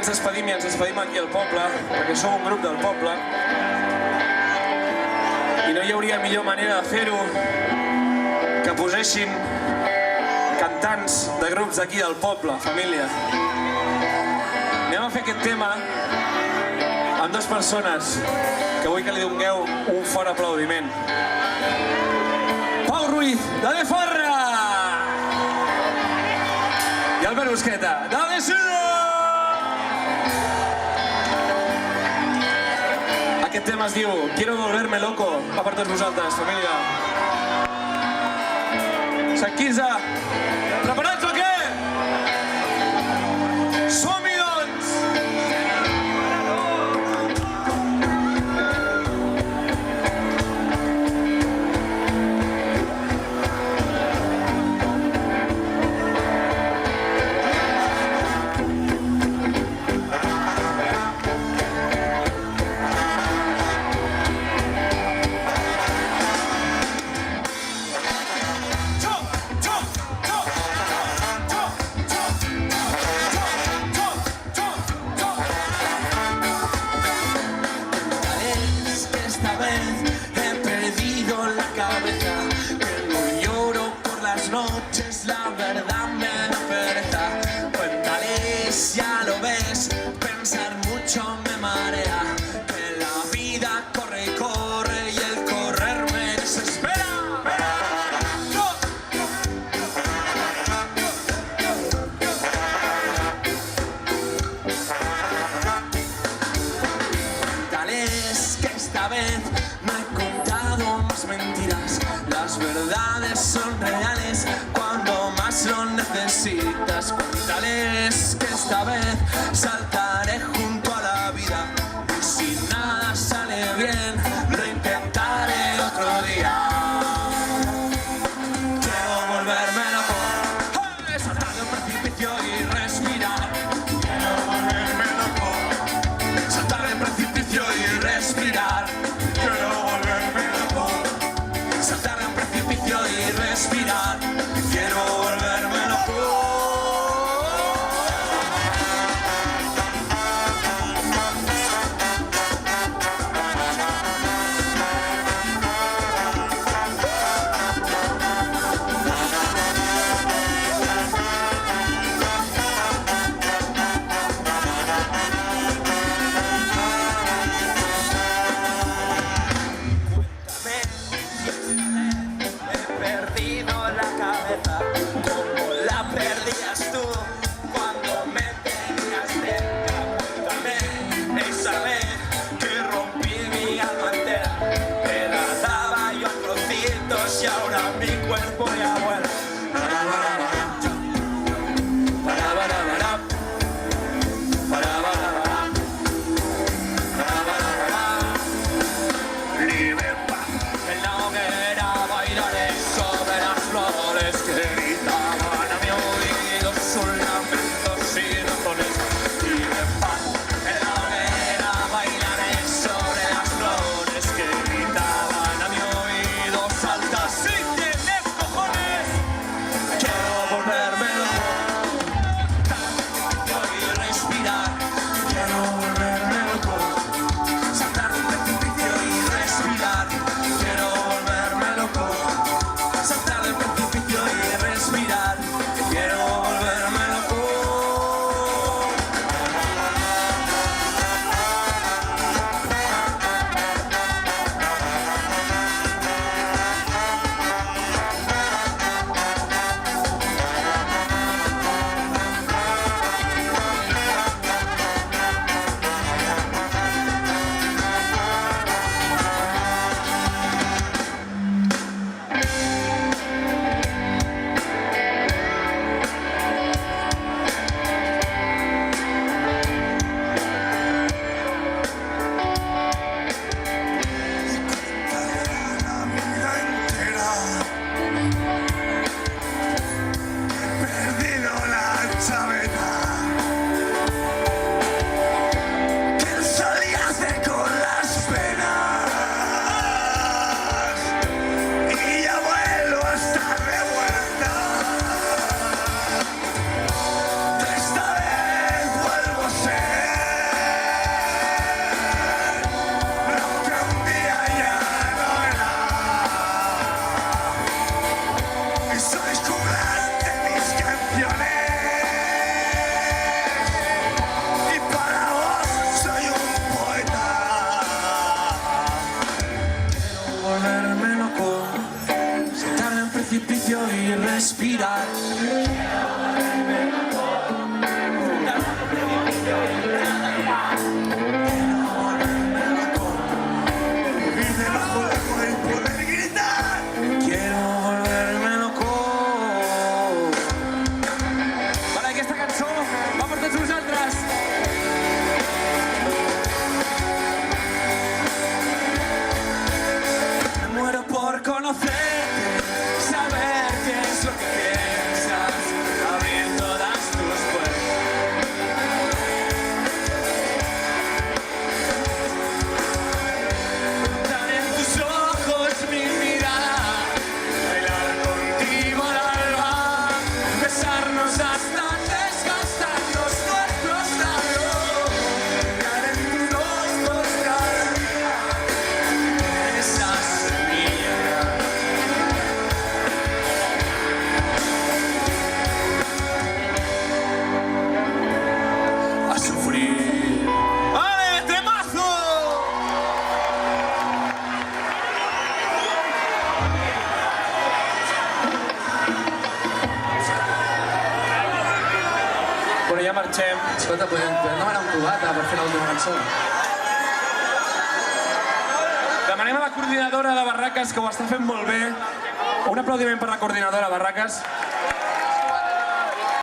ens despedim aquí al poble, perquè som un grup del poble, i no hi hauria millor manera de fer-ho que posessin cantants de grups d'aquí del poble, família. Anem a fer aquest tema amb dues persones que vull que li dongueu un fort aplaudiment. Pau Ruiz, de De Farra! I Albert Busqueta, de De Sudo! Aquest tema es diu Quiero volverme loco. Va per tots vosaltres, família. Sant Quirze, preparats o què? Som-hi, doncs! Noches, la verdad me da pereza. Cuéntales, ya lo ves, pensar mucho me marea. Que la vida corre y corre y el correr me desespera. Cuéntales que esta vez no he contado más mentiras. Las verdades son reales cuando más lo necesitas. Cuéntales que esta vez saltaré junto a la vida. Y si nada sale bien, lo intentaré otro día. Quiero volverme loco, saltar de un precipicio y respirar. Quiero volverme loco, saltar del precipicio y respirar. Quiero volverme loco, saltar de un precipicio y respirar. Quiero volverme loco. Bueno, ja marxem. Escolta, podem demanar un cubata per fer l'última cançó. Demanem a la coordinadora de Barraques, que ho està fent molt bé. Un aplaudiment per la coordinadora, Barraques.